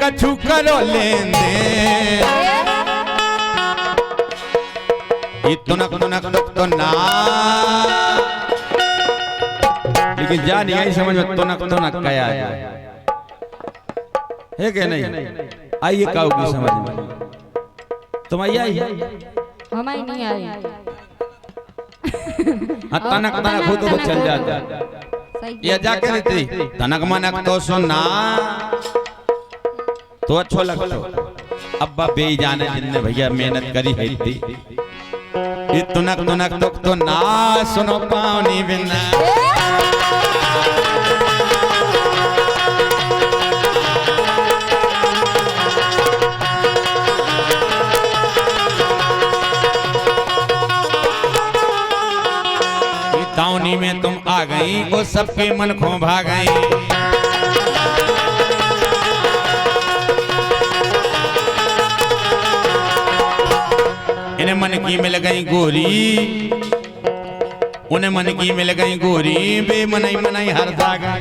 कछु करो लेन दे तुनक तुनक तो ना, लेकिन जा नहीं आई समझ में तुनक तुनक क्या है कि नहीं? आइए काऊ की समझ में तुम आई हमारी नहीं आई। हाँ तनक तनक हो तो चल जाता ये जाके रहती तनक मनक तो सुनना तो अच्छा लगता। अब्बा बे जाने जिनने भैया मेहनत करी है थी ये तुनक तुनक तो ना सुनो पानी बिना ताउनी में तुम आ गई वो सबके मन खो भा गई। इन्हें मन की मिल गई गोरी उन्हें मन की मिल गई गोरी बे मनई मनई हर जागा।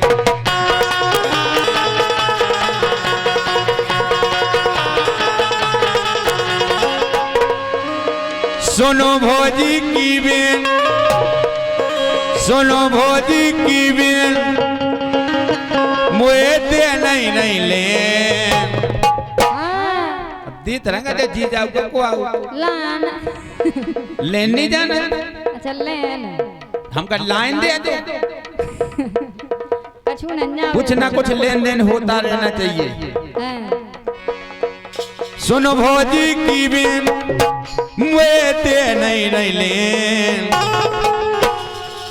सुनो भोजी की बेन सुनो भोजी की बेन मुए दे नहीं ले दी तरह का जी जाओ को आओ लान लेन नहीं जाना। अच्छा लेन हमका लाइन दे दो कछु नन्या कुछ ना कुछ लेन देन होता रहना चाहिए। सुनो भोजी की बेन मुए दे नहीं लेन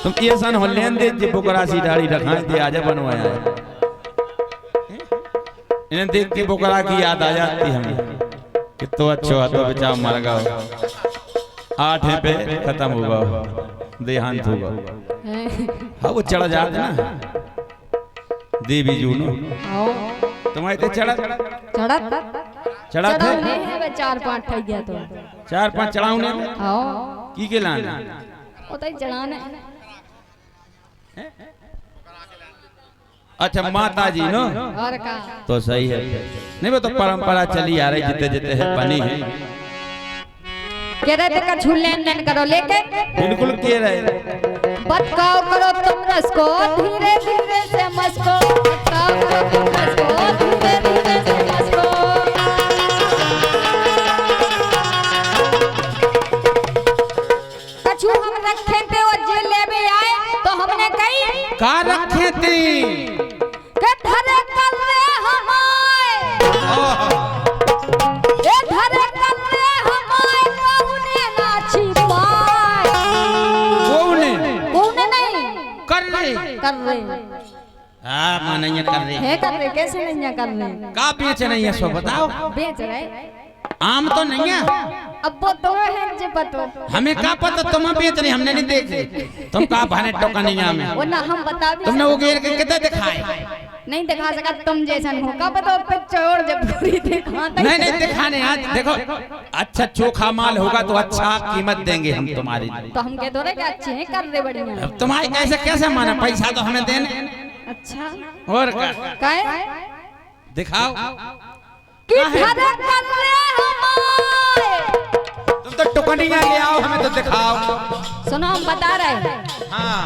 तुम ये सन हो लेन दे जी बोकरासी दाढ़ी रखाए दे आजा बनवाया इन्हें देख के बोकरा की याद आ जाती हमें कि तो अच्छा तो बचाओ मर गया 8 पे खत्म होगा देहांत होगा। हाँ वो चढ़ जाते ना देवी जूनो तुम्हारे ते चढ़ा थे 4-5 ठग गया तो 4-5 चढ़ाऊने की के लाने उतई चढ़ाने। अच्छा माता जी नो और का तो सही है नहीं वो तो परंपरा चली आ रही जितने जितने है बनी है। कह रहे थे कछु लेन देन करो लेके बिल्कुल कह रहे बतकाओ करो तुम रसको धीरे धीरे से मस्को बतकाओ करो तुम रसको धीरे धीरे से मस्को। कछु हम रखे थे वो जलेबी आए तो हमने कही का रखे थे के धरे कर रे हमाय ए धरे कर रे हमाय कोने ना छिपाए कोने नहीं कर रहे माने ये कर रहे है कर रहे कैसे नहीं कर रहे का बेच नहीं है सो बताओ बेच रहे आम तो नहीं है अब वो तो है जे पतो हमें का पता तुम बेच रही हमने नहीं देखे तुम का भाने टोका नहीं हमें वो ना हम बता भी तुमने वो घेर के कितना दिखाए नहीं दिखा सका तुम जैसा हो का पता पे चोर जब पूरी दिखा नहीं दिखाने आज देखो अच्छा चोखा माल होगा तो अच्छा कीमत देंगे हम तुम्हारी तो हम कह दो रहे कि अच्छे हैं कर रहे बढ़िया तुम्हारे कैसे माना पैसा तो हमें देने अच्छा और काय दिखाओ कि धरे कर रहे हमारे तुम तो टुकनिया ले आओ हमें तो दिखाओ सुनो हम बता रहे हाँ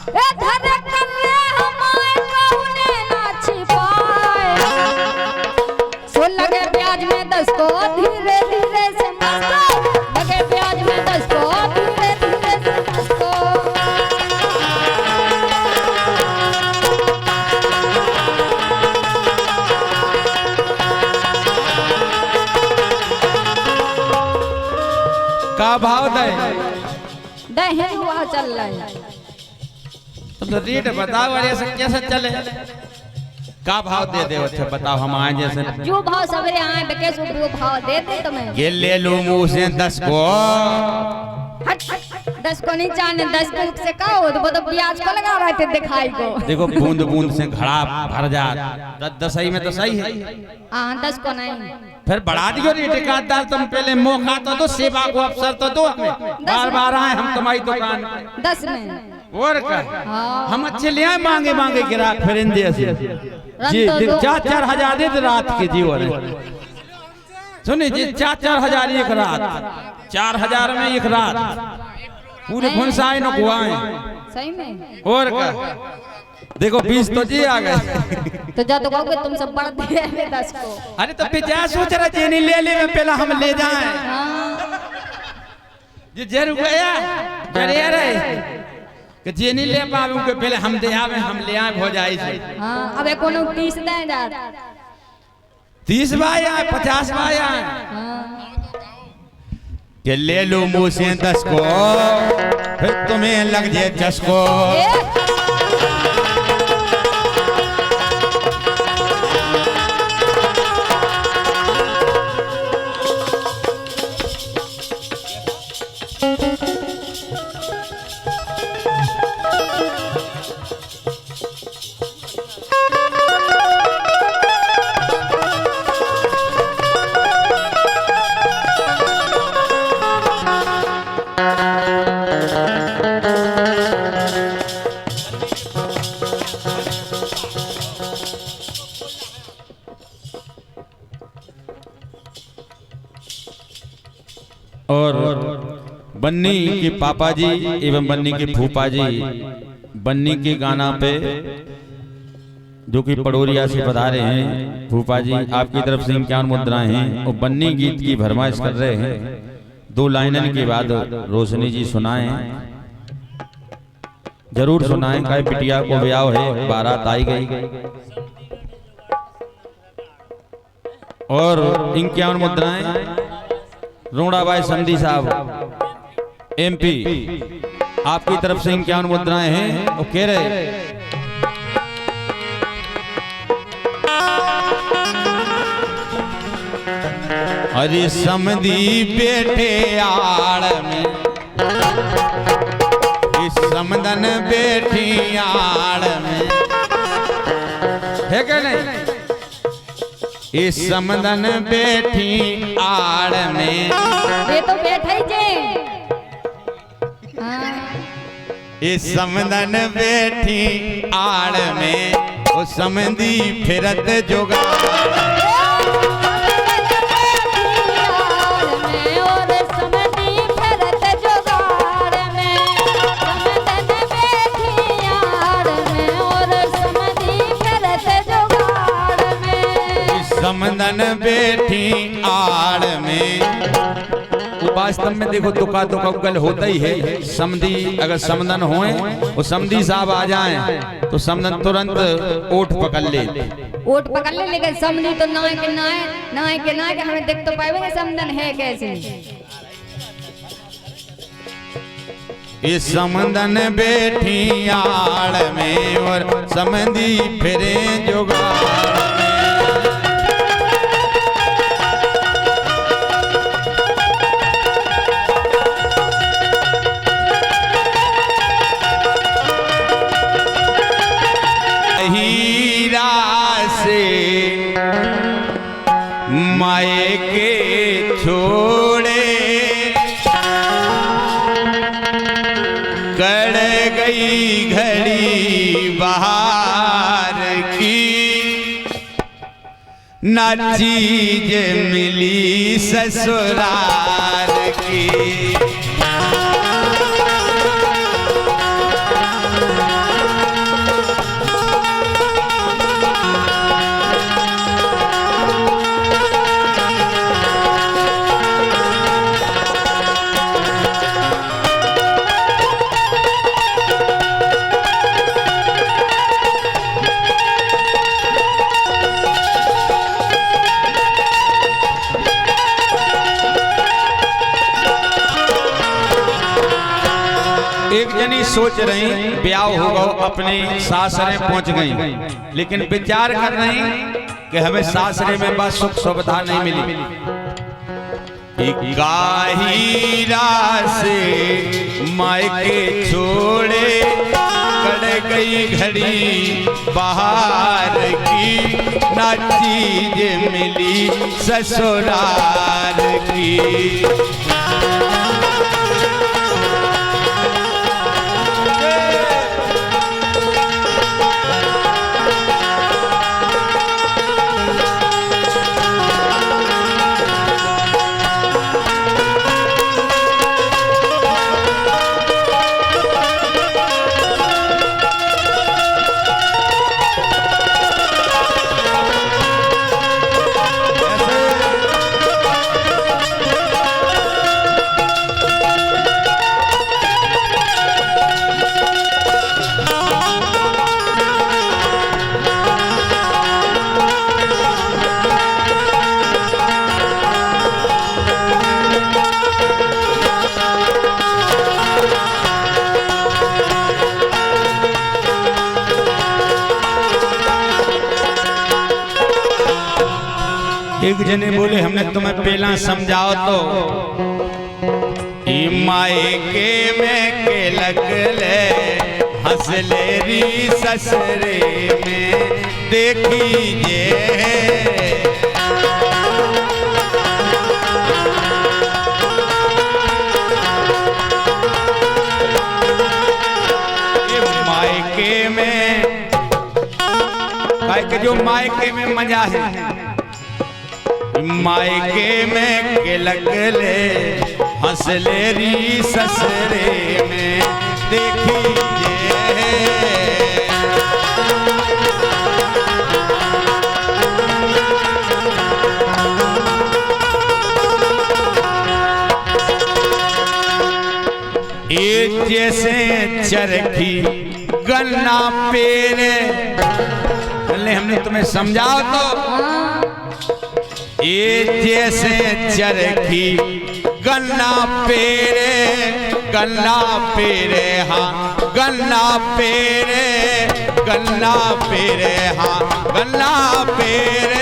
ए धरे कर रहे हमारे कोने ना छिपाए सो लगे ब्याज में 10 को धीरे धीरे से मस्को लगे ब्याज में 10 को धीरे धीरे से मस्को। का भाव दे हुआ चल रहा है तुम तो रेट बताओ अरे ऐसा कैसे चले का भाव दे दे अच्छा बताओ हम आए जैसे जो भाव सवेरे आए बके सो वो भाव दे दे तुम्हें ये ले लो मुंह से 10 को 10 को नहीं जाने 10 को से का हो तो ब्याज को लगा रहे थे दिखाई को देखो बूंद बूंद से घड़ा भर जा 10 में तो सही है हां 10 को नहीं फिर बढ़ा दियो रेट काटदार तुम पहले मौका तो दो सेवा को अवसर तो दो हमें बार-बार आए हम तुम्हारी दुकान 10 में और का हाँ। हम अच्छे ले आए मांगे मांगे के रात फिर जैसे जी तो दो। 4-4 हजार दे रात के जीवन सुनिए जी 4-4 हजार एक रात 4 हजार में एक रात पूरे फुनसाए न कुआए सही में। और का देखो 20 तो जी आ गए तो जा तो कहोगे तुम सब बढ़ दिए 10 को। अरे तो बेचा सोच रहे चीनी ले ले में पहला हम ले जाएं हाँ। जी जरूर गया जरिया रहे कि चीनी ले पावे के पहले हम दे आवे हम ले आए हो जाए से हाँ अबे कोनो 30 दे जा 30 बाय आए 50 बाय आए कि ले लो मुँह से 10 को फिर तुम्हें लग जाए 10 को और बन्नी के पापा जी एवं बन्नी के फूफा जी बन्नी के गाना पे जो कि पड़ोरिया से पधारे हैं फूफा जी आपकी तरफ से इक्यावन मुद्राएं हैं और बन्नी गीत की फरमाइश कर रहे हैं 2 लाइनन के बाद रोशनी जी सुनाएं जरूर सुनाएं काय बिटिया को ब्याह है बारात आई गई और इक्यावन मुद्राएं रोड़ाबाई समधी साहब MP आपकी तरफ से 51 मुद्राएं हैं वो कह रहे अरे समधी बैठे आड़ में इस समदन बैठी आड़ में है क्या नहीं इस समदन बैठी आड़ में ये तो बैठे ही जे हाँ। इस समदन बैठी आड़ में वो समधी फिरत जोगा समदन बैठी आड़ में वास्तव में देखो दुका दुका गल होता ही है समधी अगर समदन होए वो समधी साहब आ जाएं तो समदन तुरंत ओठ पकड़ ले ओठ पकड़ ले लेकिन समधी तो नाय के हमें देख तो पाएंगे समदन है कैसे इस समदन बैठी आड़ में और समधी फिरे जुगाड़ हीरा से माए के छोड़े कड़ गई घड़ी बाहर की ना चीज मिली ससुराल की एक जनी सोच रही ब्याह होगा अपने सासरे पहुंच गई लेकिन विचार कर रही कि हमें सासरे में बस सुख सुविधा नहीं मिली गाहीरा से मायके छोड़े कड़ गई घड़ी बाहर की ना चीज मिली ससुराल की एक जने बोले हमने तुम्हें पहला समझाओ तो मायके में के लगले हंसले री ससरे में देखिए मायके में के जो मायके में मजा है मायके में के लगले हंसले री ससरे में देखिए एक जैसे चरखी गन्ना पेरे हमने तुम्हें समझाओ तो एक जैसे चरखी गन्ना पेरे हाँ गन्ना पेरे हाँ गन्ना पेरे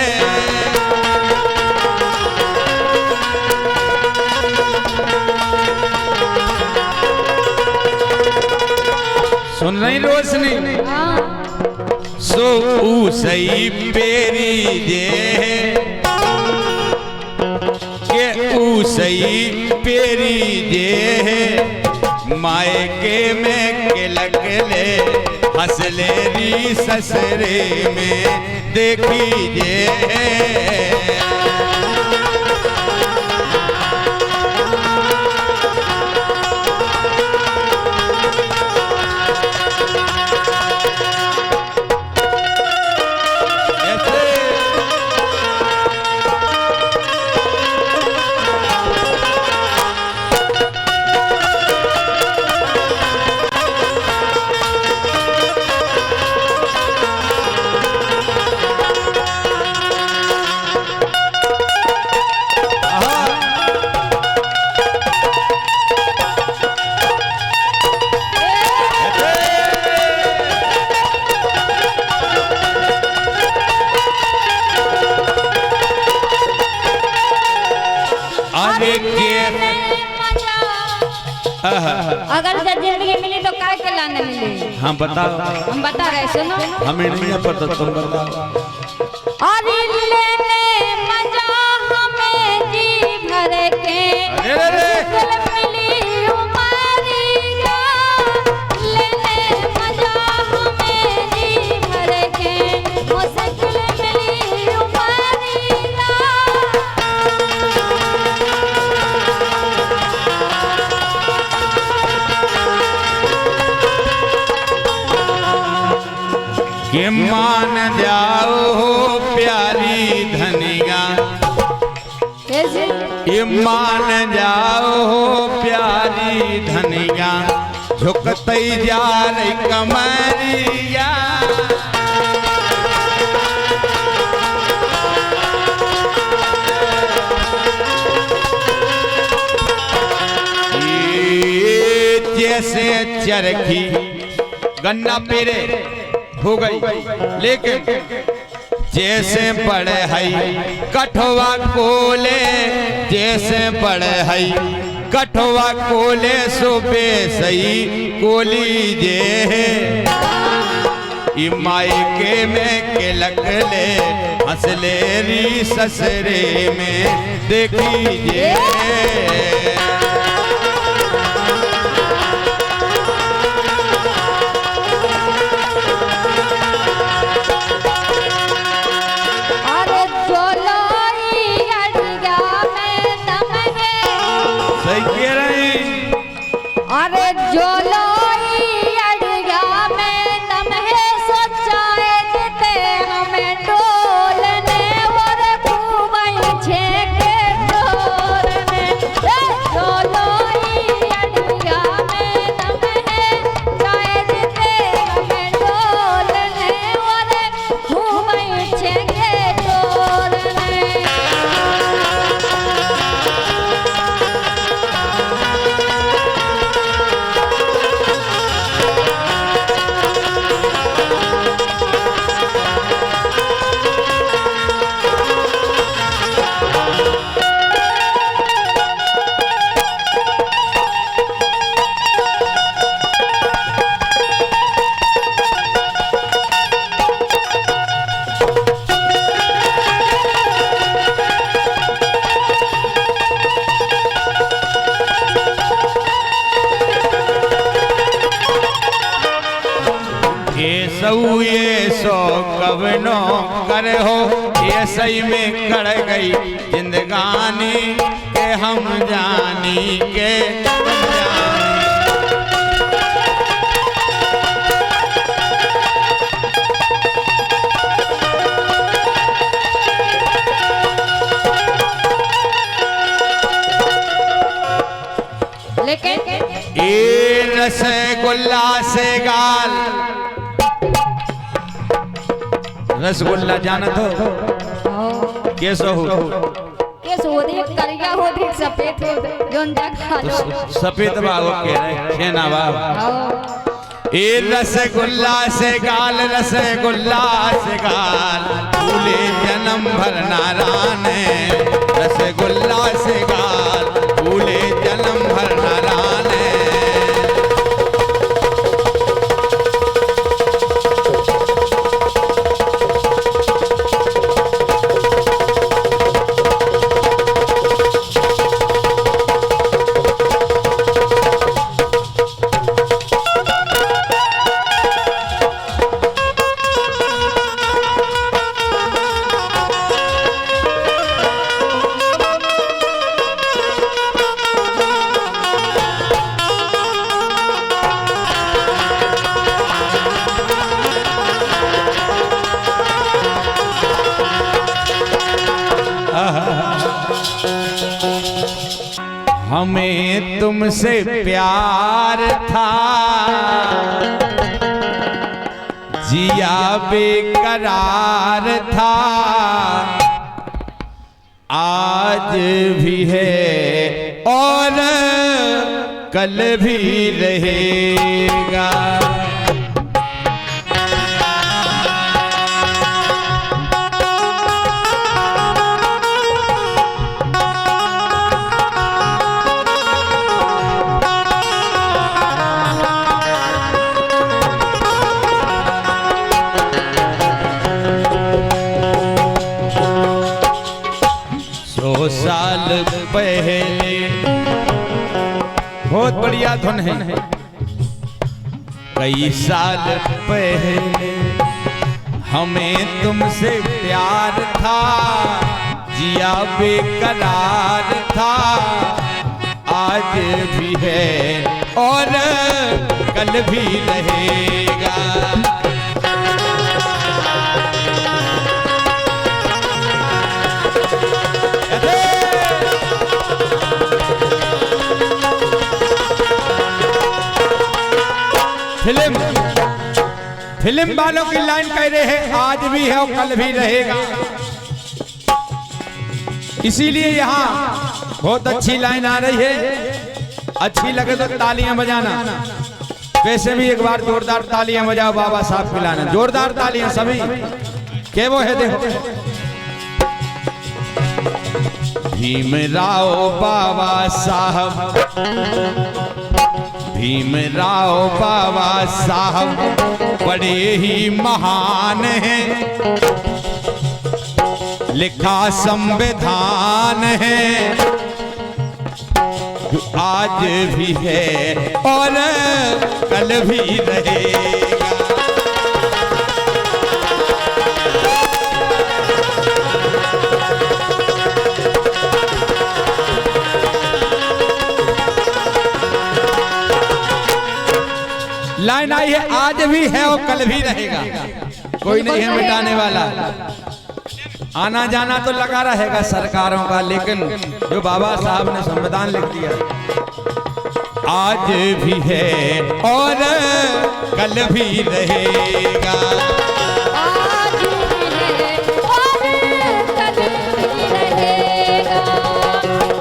सुन रही रोशनी सो सही पेरी जे के सही पेरी जे मायके में के लगले हंसले री ससरे में देखिए अगर जिंदगी मिली तो काय के लाने मिली हाँ बताओ हम बता रहे सुनो हमें नहीं पता तुम बताओ अरे लेने मजा हमें जी भर के मिली उमरिया लेने मजा हमें जी भर के मुश्किल मिली उमरिया कि मान जाओ हो प्यारी धनिया ये मान जाओ हो प्यारी धनिया झुकतई जा रही कमरिया जैसे चरखी गन्ना पेरे हो गई लेकिन जैसे बड़े हई कठवा कोले जैसे बड़े हई कठवा कोले सुबे सही कोली जे मायके में के लगले हंसले री ससरे में देखिए अरे जो लोई अड़गा में दम है सोचाए देते हमें डोलने और खूबई छेके डोलने जो लोई अड़गा में दम है सोचाए देते हमें डोलने और खूबई छेके डोलने ऐसे ही में कड़ गई जिंदगानी के हम जानी के तुम जानी। लेकिन ए रसगुल्ला से गाल, रसगुल्ला जानत हो कैसो हो? कैसो हो देख करिया हो देख सफेद हो जोन खा लो सफेद बाबू के रहे खेना बाबू। ए रसगुल्ला से गाल, रसगुल्ला से गाल, फूले जन्म भर नारायण। रसगुल्ला से गाल, फूले जन्म भर नारायण। हमें तुमसे प्यार था, जिया बेकरार था, आज भी है और कल भी रहेगा। साल पहले बहुत बढ़िया धुन है। कई साल पहले हमें तुमसे प्यार था, जिया बेकरार था, आज भी है और कल भी रहेगा। फिल्म वालों की लाइन कह रहे हैं आज भी है और कल भी रहेगा। इसीलिए यहाँ बहुत अच्छी लाइन आ रही है। अच्छी लगे तो तालियां बजाना। वैसे भी एक बार जोरदार तालियां बजाओ बाबा साहब के लाना। जोरदार तालियां सभी के वो है देखो। भीमराव बाबा साहब, भीमराव बाबा साहब बड़े ही महान हैं। लिखा संविधान है जो आज भी है और कल भी रहेगा। लाइन आई है आज भी है और कल भी रहेगा। कोई नहीं है मिटाने वाला। आना जाना तो लगा रहेगा सरकारों का, लेकिन जो बाबा साहब ने संविधान लिख दिया आज भी है और कल भी रहेगा। आज भी है और कल भी रहेगा।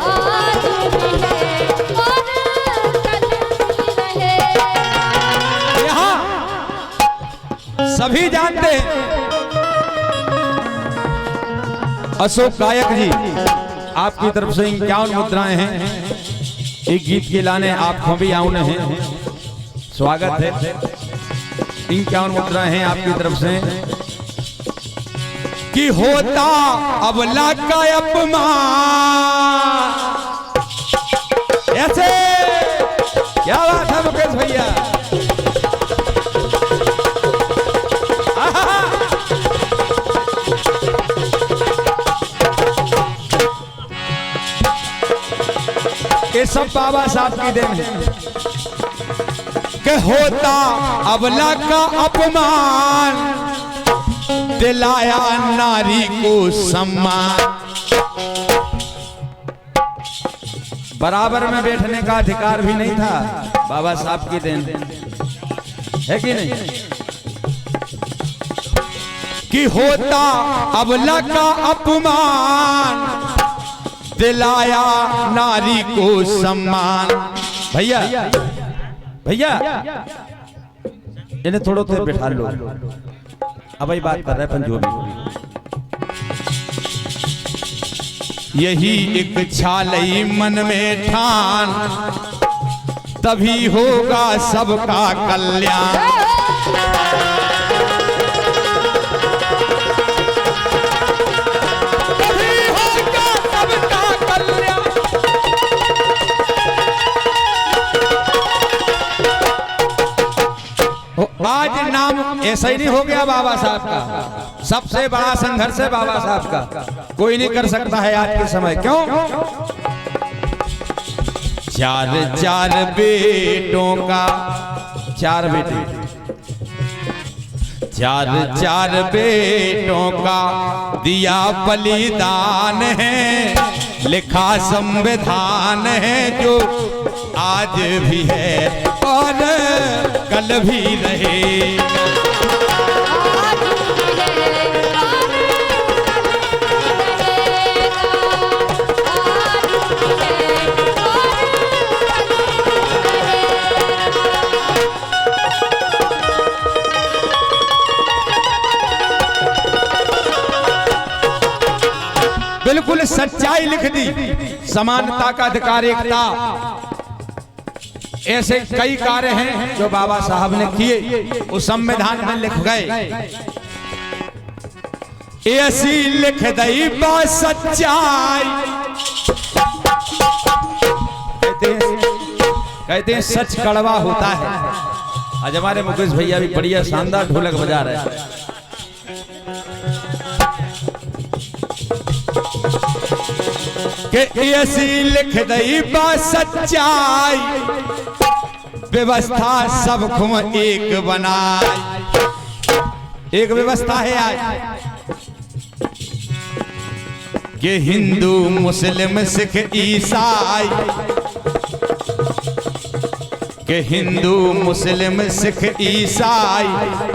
आज भी है और कल भी रहेगा। यहाँ सभी जानते हैं अशोक गायक जी आपकी तरफ से 51 मुद्राएं हैं। एक गीत के लाने आपको भी आउने हैं, स्वागत है। 51 मुद्राएं हैं आपकी तरफ से। कि होता अबला का अपमान, ऐसे क्या बात है मुकेश भैया। ये सब बाबा साहब की देन है कि होता अबला का अपमान, दिलाया नारी को सम्मान। बराबर में बैठने का अधिकार भी नहीं था, बाबा साहब की देन है कि नहीं? कि होता अबला का अपमान, दिलाया नारी को सम्मान। भैया भैया इन्हें थोड़ा देर बैठा लो, अब भाई बात कर रहे हैं पंजोबी। यही एक छालई मन में ठान, तभी होगा सबका कल्याण। तभी होगा सबका कल्याण। आज नाम ऐसा ही नहीं हो गया बाबा साहब का, सबसे बड़ा संघर्ष है बाबा साहब का, कोई नहीं कर सकता है आज के समय। क्यों? चार चार बेटों का, चार बेटे, चार चार बेटों का दिया बलिदान है, लिखा संविधान है जो आज भी है और कल भी रहेगा। बिल्कुल सच्चाई लिख दी, समानता का अधिकार, एकता। ऐसे कई कार्य हैं जो बाबा साहब ने किए, उस संविधान में लिख गए। ऐसी लिख दी बात सच्चाई, कहते हैं सच कड़वा होता है। आज हमारे मुकेश भैया भी बढ़िया शानदार ढोलक बजा रहे हैं। कि ऐसी लिख दी बात सच्चाई, व्यवस्था सबको एक बनाए। एक व्यवस्था है आज कि हिंदू मुस्लिम सिख ईसाई, कि हिंदू मुस्लिम सिख ईसाई,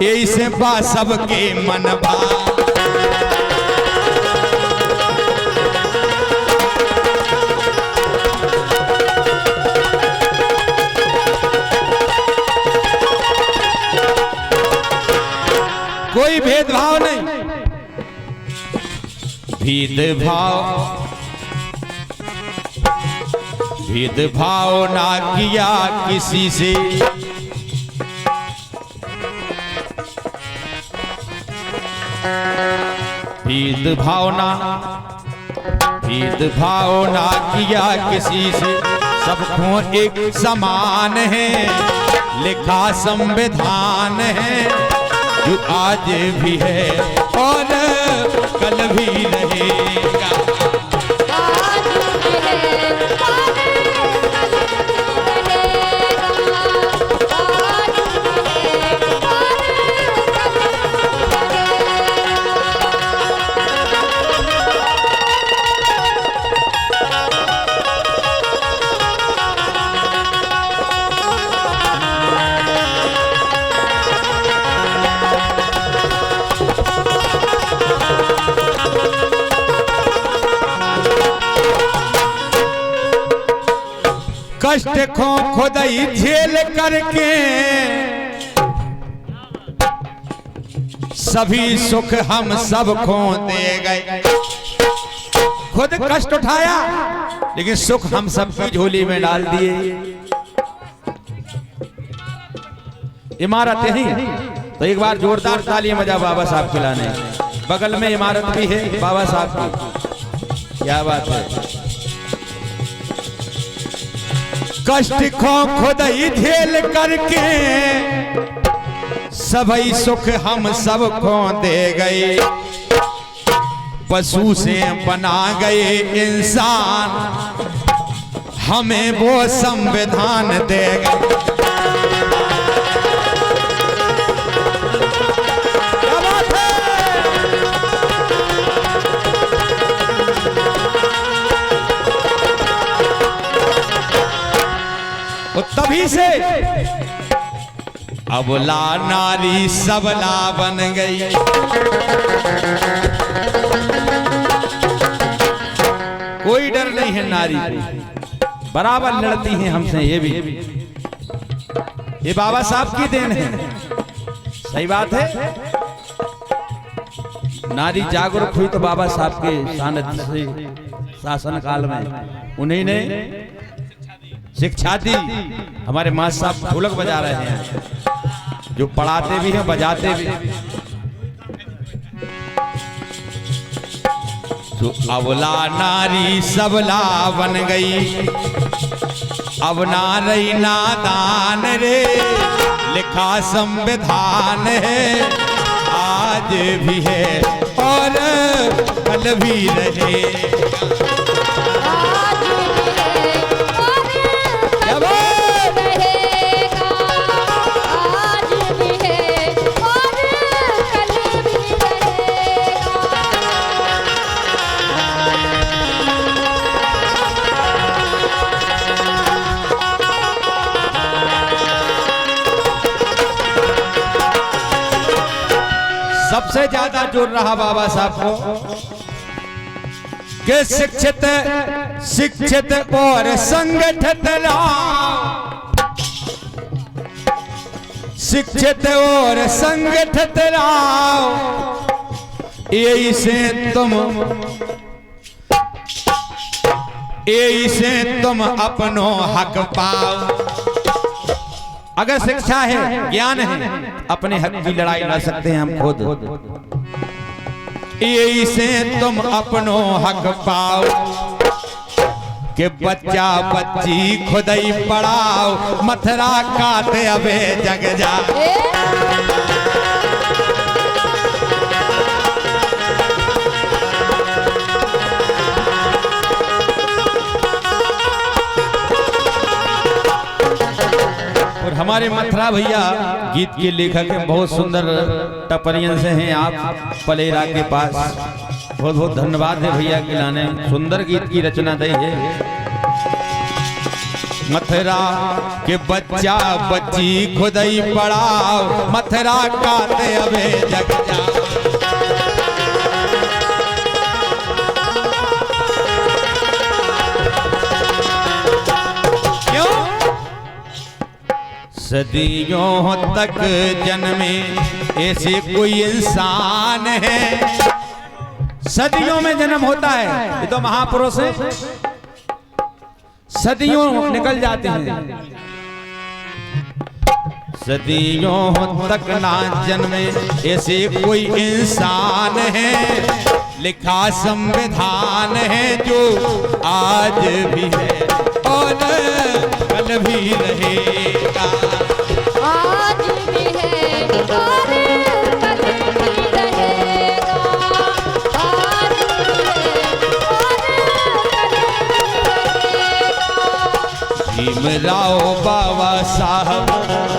ऐसे बा सबके मन भाई। कोई भेदभाव नहीं, भेदभाव ना किया किसी से, भेदभाव ना किया किसी से, सबको एक समान है, लिखा संविधान है जो आज भी है और कल भी रहेगा। कष्ट को खुदाई झेल करके सभी सुख हम सबको दे गए। खुद कष्ट उठाया लेकिन सुख हम सबकी झोली में डाल दिए। इमारत यही तो एक बार जोरदार ताली बजा बाबा साहब खिलाने। बगल में इमारत भी है बाबा साहब की, क्या बात है। कष्ट को खुदाई झेल करके सभी सुख हम सबको दे गए। पशु से बना गए इंसान, हमें वो संविधान देगा। क्या बात है? तो तभी से अबला नारी सबला बन गई। कोई डर नहीं है नारी को, बराबर लड़ती हैं हमसे। ये भी ये बाबा साहब की देन है। सही बात है। नारी जागरूक हुई तो बाबा साहब के सानिध्य से शासन काल में उन्हीं ने शिक्षा दी। हमारे मास्टर साहब ढोलक बजा रहे हैं, जो पढ़ाते भी हैं बजाते भी। तो अबला नारी सबला बन गई, अब ना रही नादान रे, लिखा संविधान है आज भी है और कल भी रहे। सबसे ज्यादा जोर रहा बाबा साहब को कि शिक्षित शिक्षित और संगठित रहो, शिक्षित और संगठित रहो, यही से तुम अपनो हक पाओ। अगर शिक्षा है, ज्ञान है, अपने हक की लड़ाई लड़ सकते हैं हम खुद। यही से तुम अपनो हक पाओ कि बच्चा बच्ची खुद ही पढ़ाओ, मथुरा काटे अबे जग जा। और हमारे मथुरा भैया गीत के लेखक हैं, बहुत सुंदर टपरियन से हैं आप, पलेरा के पास। बहुत बहुत धन्यवाद है भैया के लाने सुंदर गीत की रचना दी है। मथुरा के बच्चा बच्ची खुद ही पढ़ाओ, मथुरा काटे अबे जग जा। सदियों तक जन्मे ऐसे कोई इंसान है, सदियों में जन्म होता है। ये तो महापुरुष है, सदियों निकल जाते हैं। सदियों तक ना जन्मे ऐसे कोई इंसान है, लिखा संविधान है जो आज भी है और कल भी रहेगा। आज भी है और कल भी रहेगा, आज भी है और कल भी रहेगा। भीमराव बाबा साहब,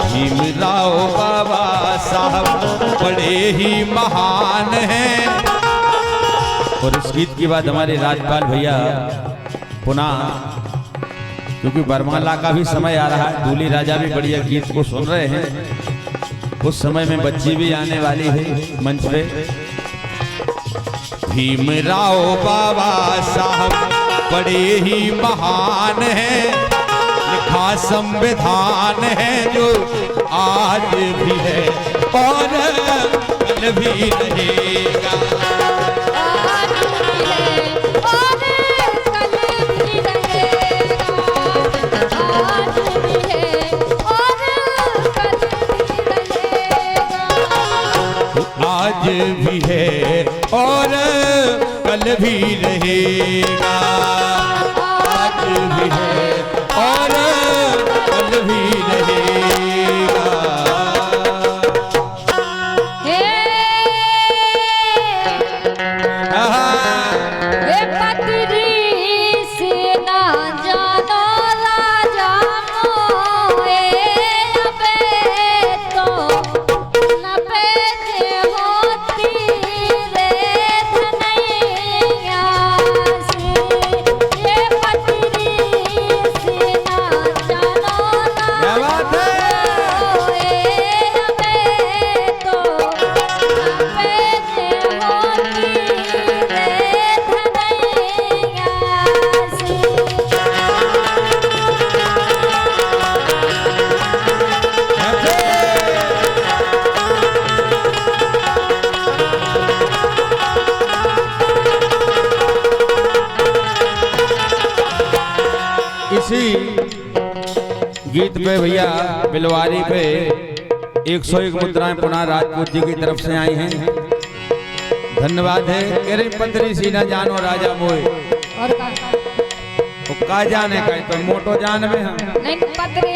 भीमराव बाबा साहब बड़े ही महान हैं। और इस गीत के बाद हमारे राजपाल भैया पुनः, क्योंकि बरमाला का भी समय आ रहा है, दूल्हे राजा भी बढ़िया गीत को सुन रहे हैं। उस समय में बच्ची भी आने वाली है मंच पे। भीमराव बाबा साहब बड़े ही महान हैं, लिखा संविधान है जो आज भी है और कल भी रहेगा। आज भी है और कल भी रहेगा, आज भी है और कल भी रहेगा। हे पतरी से ना जाना गीत पे भैया बिलवारी पे 101 मुद्राएं पुनः राजपूत जी की तरफ से आई हैं। धन्यवाद है। कह रही पतरी सी न जानो राजा मोए और का जाने का तो मोटो जान में हम नहीं पतरे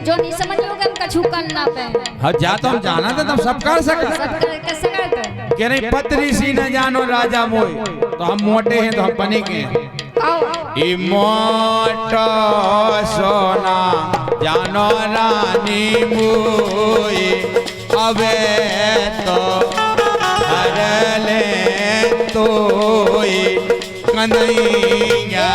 जो नहीं समझ लोगे हम कछु करना पे हाँ जा तो हम जाना था तब सब कर सका सब कैसे करते कह रही पतरी सी न जानो राजा मोए तो हम मोटे हैं तो हम बने के हैं। मोटो सोना जानो रानी मोए अबे तो हर ले तो कन्हैया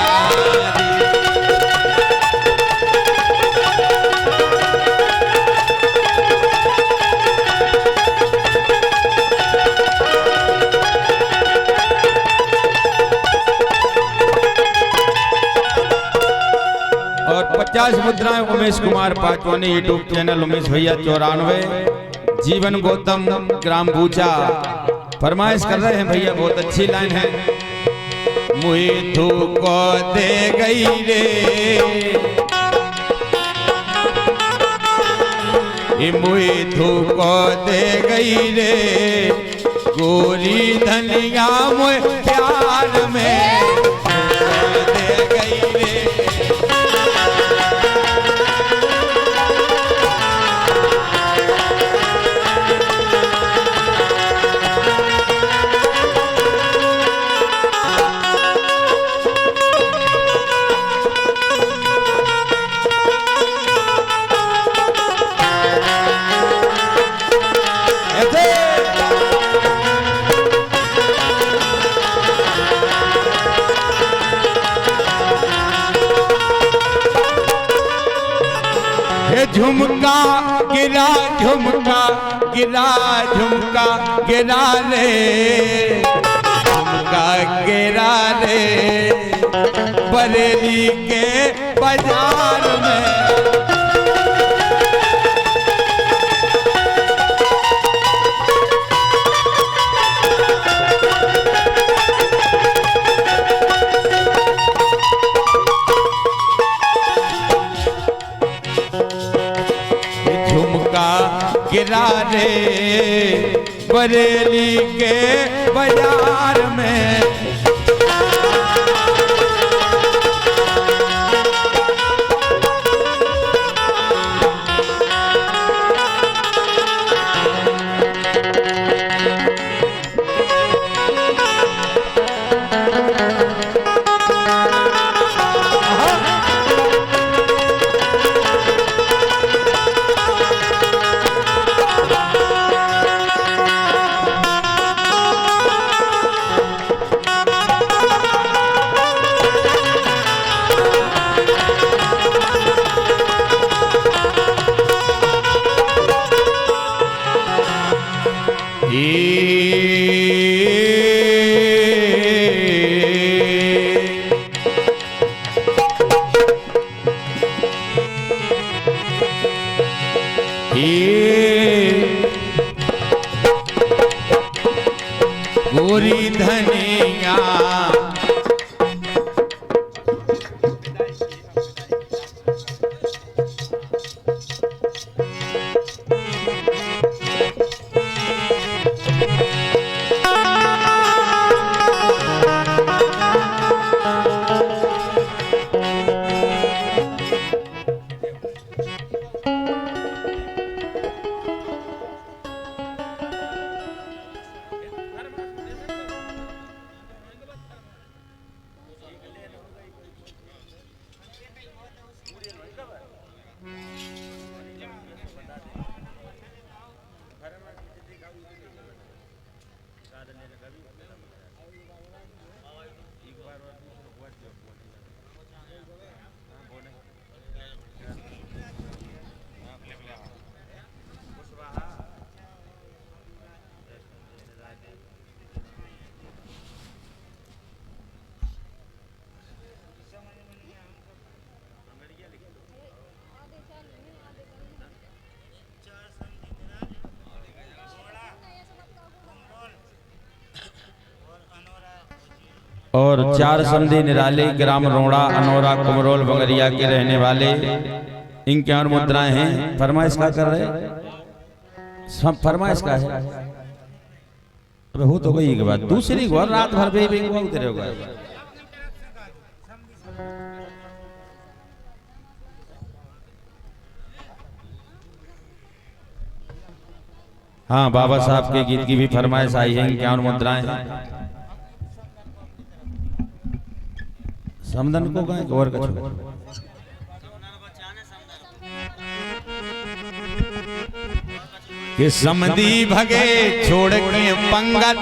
और 50 मुद्राएं उमेश कुमार पाचवानी यूट्यूब चैनल उमेश भैया 94 जीवन गौतम ग्राम बूचा फरमाइश कर रहे हैं भैया। बहुत अच्छी लाइन है। मुई तू को दे गई रे मुई तू को दे गई रे गोरी धनिया मोए प्यार में दे गई रे। झुमका गिरा झुमका गिरा झुमका गिरा रे झुमका गिरा रे बरेली के बाजार में। गिरा रे बरेली के बाजार में। गोरी धनिया और 4 समधी निराली ग्राम रोड़ा अनोरा कुमरोल बंगरिया के रहने वाले इनके और मुद्राएं हैं। फरमाइश का कर रहे, सब फरमाइश का है। अबे हो तो गई के बाद दूसरी को रात भर भी उतरे होगा। हाँ, बाबा साहब के गीत की भी फरमाइश आई है। इनके और मुद्राएं हैं। समदन को गाएं और कछु कि समदी भगे छोड़ के पंगत।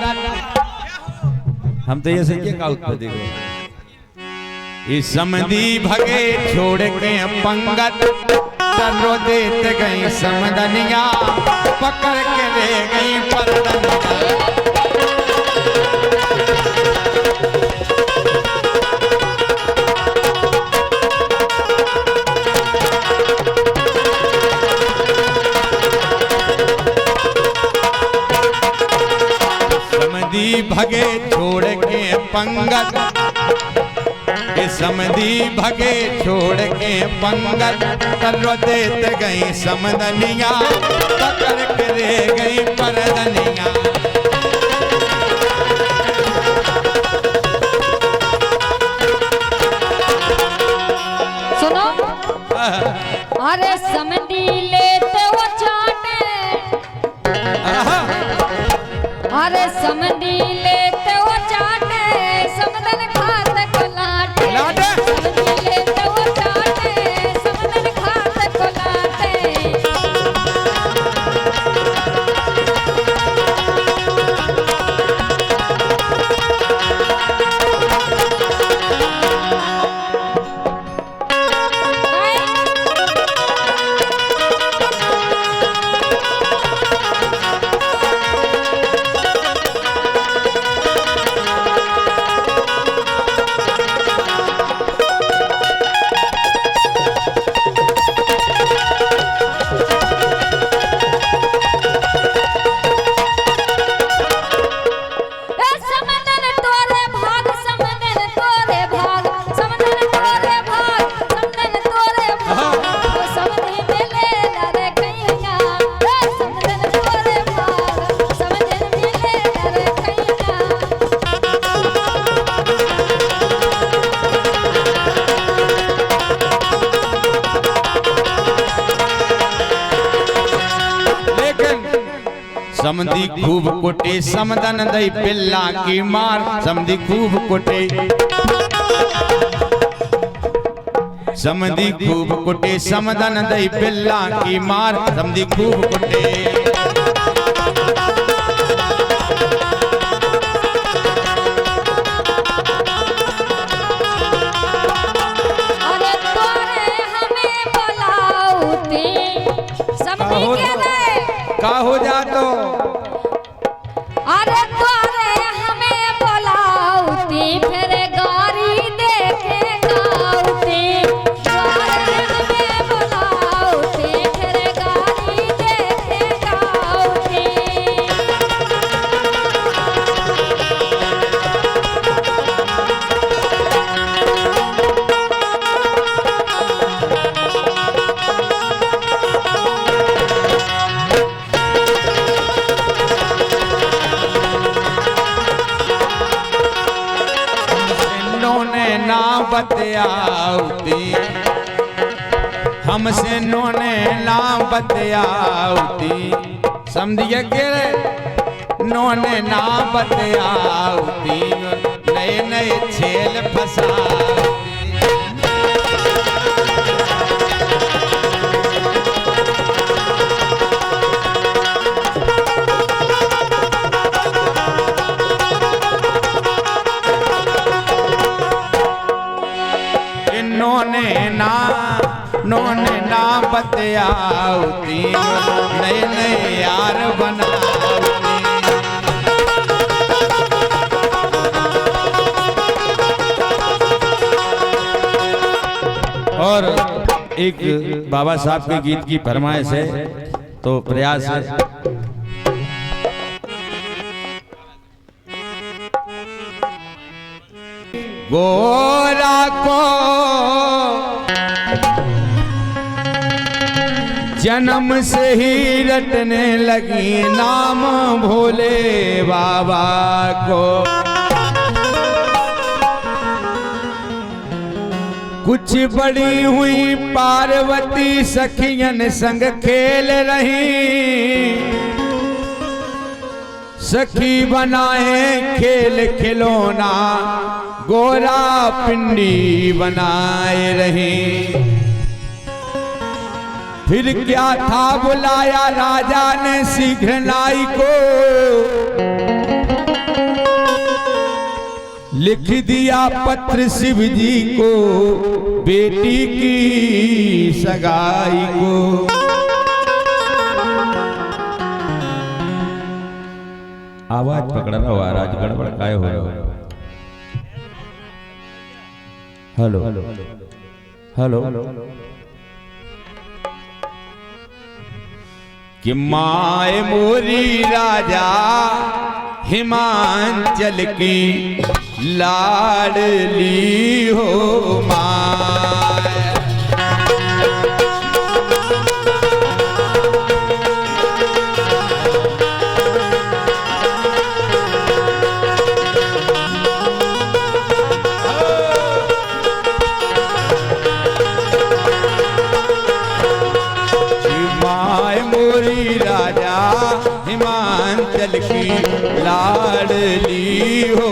हम तो ये सही का उत्तर देखो। इस समदी भगे छोड़ के पंगत, तरो देते गई समदनिया, पकड़ के ले गई परदनिया। भगे छोड़ के पंगत, समधी भगे छोड़ के पंगत, तरो देत गई समदनिया, पकड़ के ले गई परदनिया। सुनो, अरे समधी लेते वो चाटे, अरे समधी लेते वो चाटे, समदन खाते को लाटे। समधी लेते वो चाटे, समदन खाते को लाटे। समधी खूब कुटे समदन दई पिल्ला की मार। समधी खूब कुटे, समधी खूब कुटे समदन दई पिल्ला की मार। समधी खूब कुटे, अरे तोरे हमें बुलाऊती, समधी के रे का हो जा तो। अरे तोरे हमें बुलाऊती, फिर गारी देके गाऊती। तोरे हमें बुलाऊती, फिर गारी देके गाऊती। ना बतियाउती, हमसे नोने ना बतियाउती। समझिए के नोने ना बतियाउती, नए नए छेल फसाउती। नोने ना बतियाउती, नए नए यार बनाउती। और एक बाबा साहब के गीत की फरमाइश है, तो प्रयास है। गोरा को जन्म से ही रटने लगी नाम भोले बाबा को। कुछ बड़ी हुई पार्वती सखियन संग खेल रही, सखी बनाए खेल खिलौना गोरा पिंडी बनाए रही। फिर क्या था बुलाया राजा ने शीघ्र नाई को, लिख दिया पत्र शिव जी को बेटी की सगाई को। आवाज पकड़ा ना हुआ राज गड़बड़ काय हो रहा है। हेलो हेलो कि माए मोरी राजा हिमांचल की लाडली हो माए। हिमांचल की लाडली हो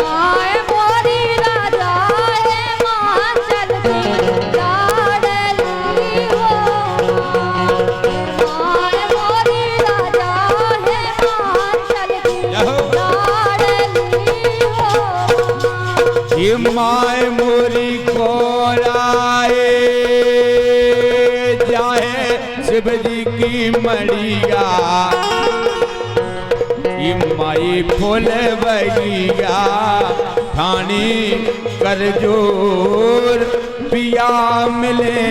माए मोरी राजा हिमांचल की लाडली हो माए मोरी राजा हिमांचल की लाडली हो। ये माए मोरी कोराए जाए शिव जी की मड़िया, माई फूल बगिया ठानी कर जोर पिया मिले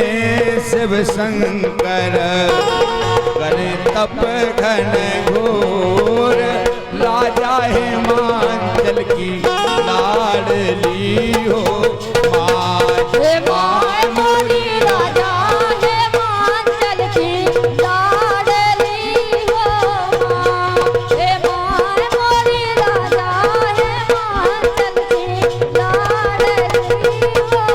शिव शंकर करे तप घन घोर। राजा हिमांचल की लाडली हो माए मोरी राजा हिमांचल की लाडली हो माए मोरी राजा हिमांचल की लाडली हो।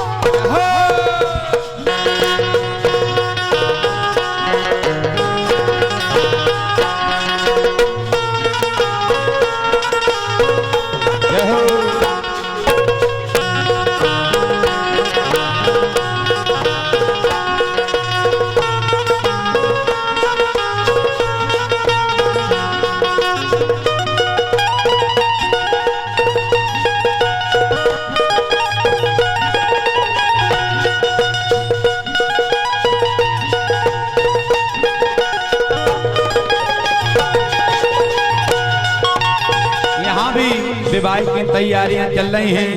विवाह की तैयारियां चल रही हैं।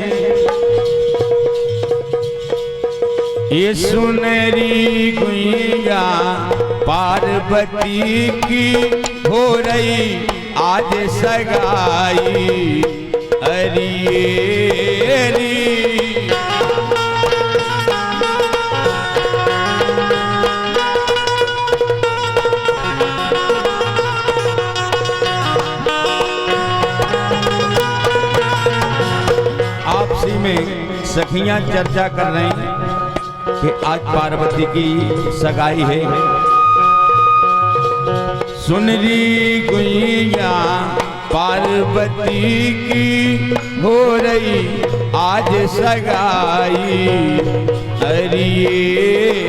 ये सुनहरी गुइया पार्वती की हो रही आज सगाई अरियेरी। आपसी में सखियां चर्चा कर रही हैं कि आज पार्वती की सगाई है। सुनरी गुइया पार्वती की हो रही आज सगाई अरियेरी।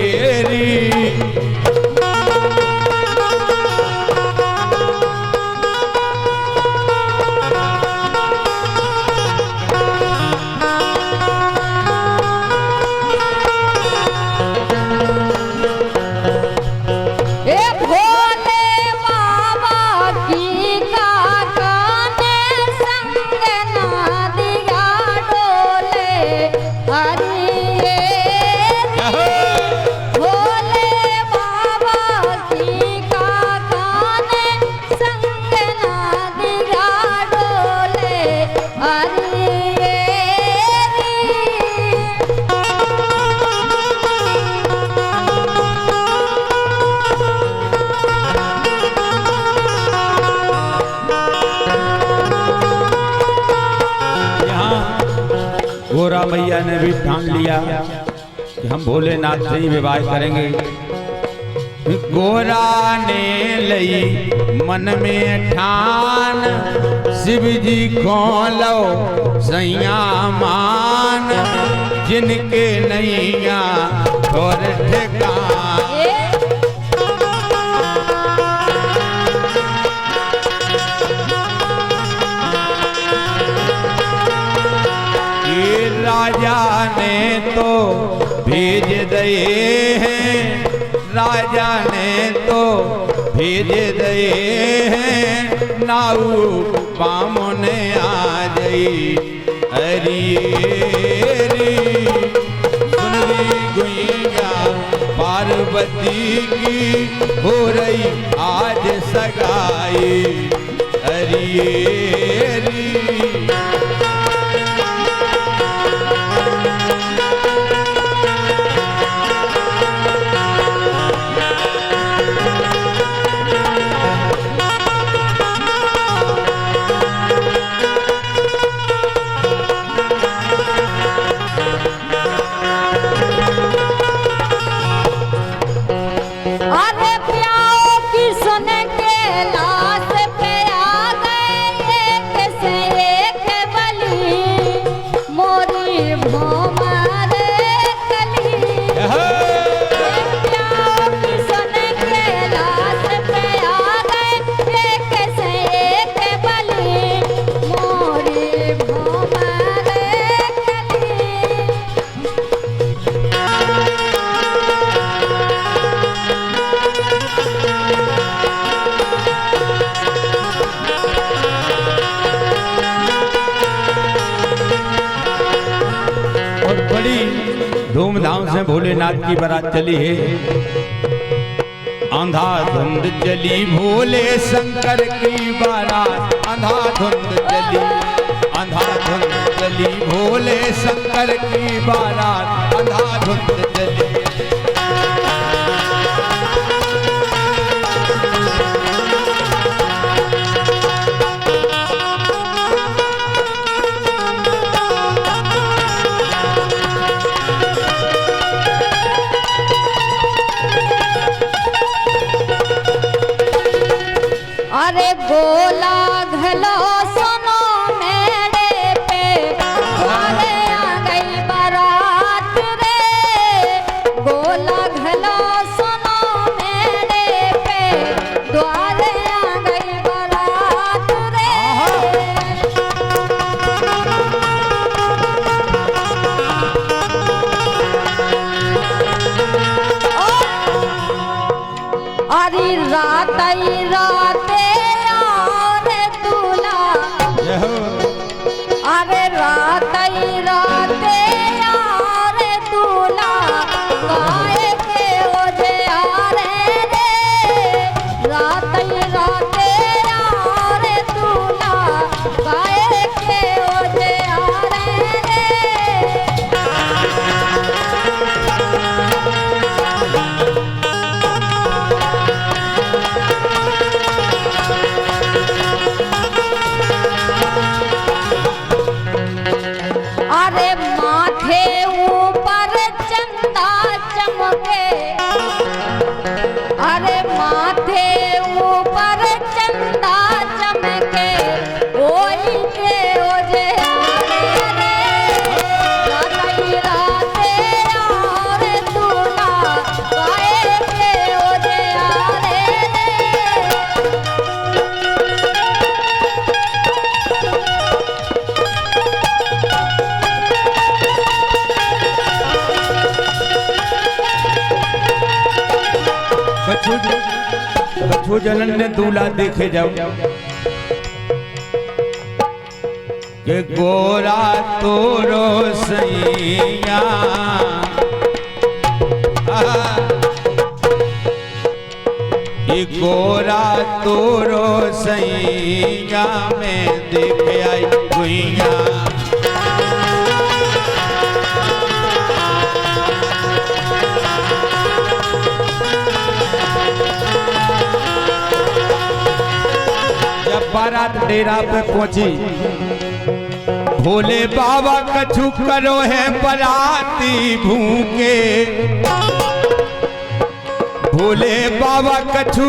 गोरा भैया ने भी ठान लिया कि हम भोलेनाथ से ही विवाह करेंगे। गोरा ने लई मन में ठान, शिव जी को लो सैया मान, जिनके नैया और ठिकान। राजा ने तो भेज दिए हैं, राजा ने तो भेज दिए हैं, नाऊ बामुने आ गई। अरे सुन री गुइया पार्वती की हो रही आज सगाई। अरे धूमधाम से भोलेनाथ की बारात चली है। अंधाधुंध चली भोले शंकर की बारात, अंधाधुंध चली, अंधाधुंध चली भोले शंकर की बारात, अंधाधुंध चली। अरे गोला घलो सुनो मेरे पे, अरे आ गई बारात रे। गोला घलो सुनो मेरे पे, द्वारे आ गई बारात रे। अरे रात आई रात अरे रात ही रात यार दूल्हा गाए के ओझे यारे रे। रात ही रात यार दूल्हा गाए के ओझे यारे रे। अरे माथे ऊपर चंदा चमके, अरे माथे ऊपर चंदा चमके, ओई के ओझे यारे रे। रात ही रात यार दूल्हा गाए के ओझे यारे रे। बच्चों जनन ने दूल्हा देखे जाओ के गोरा तोरो सैया, ये गोरा तोरो सैया में देख आई गुइया। बारात डेरा पे पहुंची, भोले बाबा कछु करो है बराती भूखे, भोले बाबा कछु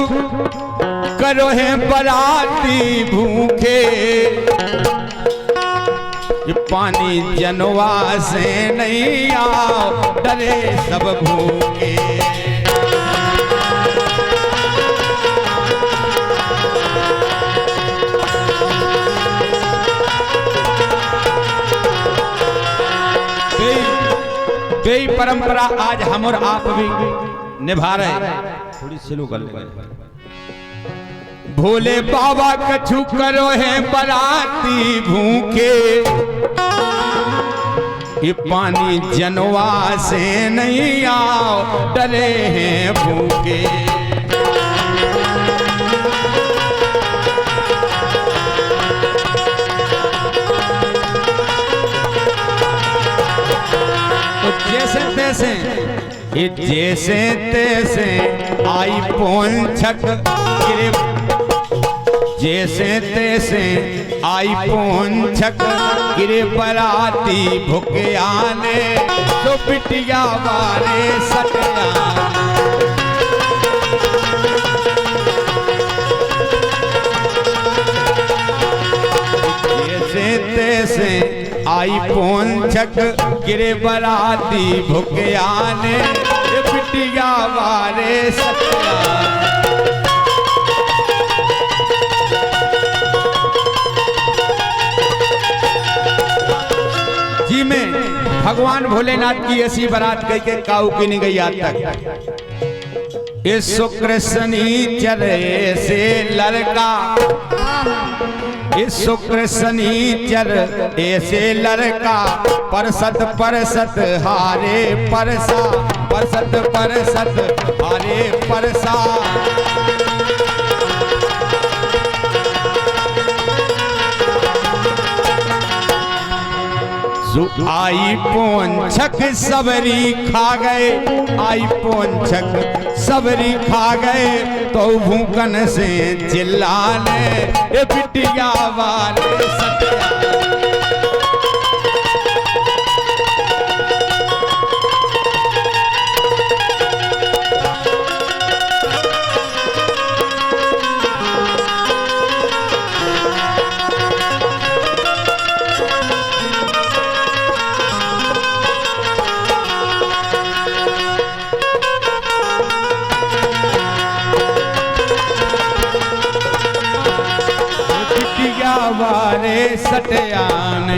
करो है बराती भूखे, ये पानी जनवा से नहीं आओ डरे सब भूखे। यही परंपरा आज हम और आप भी निभा रहे हैं। थोड़ी स्लो कर ले। भोले बाबा कछु करो है बराती भूखे, ये पानी जनवा से नहीं आओ डरे हैं भूखे। जैसे तैसे ये जैसे तैसे आई पोंछक गिरे, जैसे तैसे आई पोंछक गिरे बराती भूखे आने, तो पिटिया वाले सटया। जैसे तैसे आई पोंछक गिरे बराती भूखे आने, पिटिया वाले सटया। जी में भगवान भोलेनाथ की ऐसी बारात गई के काऊ की नहीं गई आज तक। इस शुक्र शनिचर से लड़का, इस शुक्र शनिचर ऐसे लड़का, परसत परसत हारे परसा, परसत परसत हारे परसा। आई पोंछक सबरी खा गए, आई पोंछक सबरी खा गए, तो भूकन से चिल्लाने ये पिटिया वाले सटया। वारे सटयाने,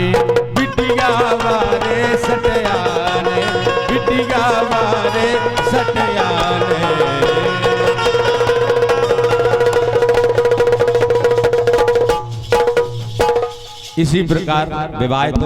बिटिया वारे सटयाने, बिटिया वारे सटयाने। इसी प्रकार विवाहित